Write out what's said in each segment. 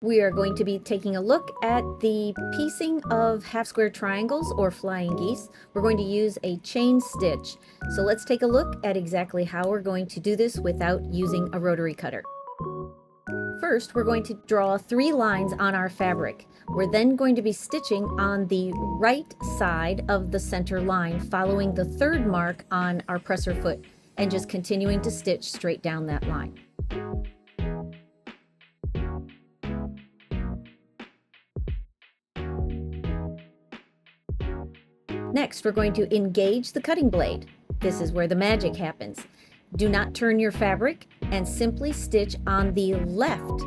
We are going to be taking a look at the piecing of half square triangles or flying geese. We're going to use a chain stitch. So let's take a look at exactly how we're going to do this without using a rotary cutter. First, we're going to draw 3 lines on our fabric. We're then going to be stitching on the right side of the center line, following the 3rd mark on our presser foot, and just continuing to stitch straight down that line. Next, we're going to engage the cutting blade. This is where the magic happens. Do not turn your fabric and simply stitch on the left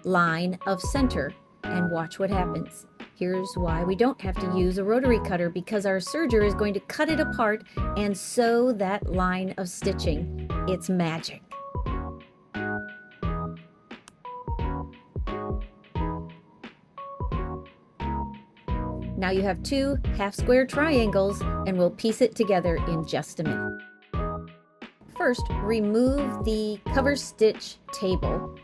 line of center and watch what happens. Here's why we don't have to use a rotary cutter, because our serger is going to cut it apart and sew that line of stitching. It's magic. Now you have 2 half square triangles, and we'll piece it together in just a minute. First, remove the cover stitch table.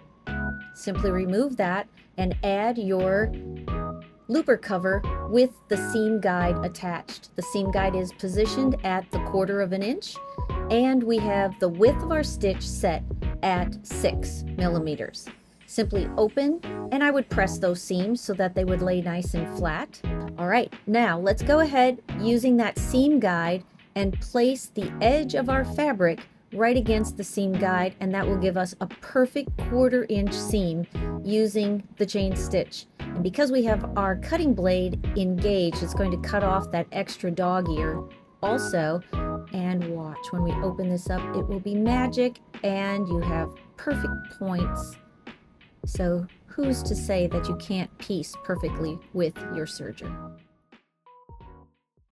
Simply remove that and add your looper cover with the seam guide attached. The seam guide is positioned at the 1/4 inch, and we have the width of our stitch set at 6 millimeters. Simply open, and I would press those seams so that they would lay nice and flat. All right, now let's go ahead using that seam guide and place the edge of our fabric right against the seam guide, and that will give us a perfect 1/4 inch seam using the chain stitch. And because we have our cutting blade engaged, it's going to cut off that extra dog ear also. And watch, when we open this up, it will be magic, and you have perfect points. So who's to say that you can't piece perfectly with your serger?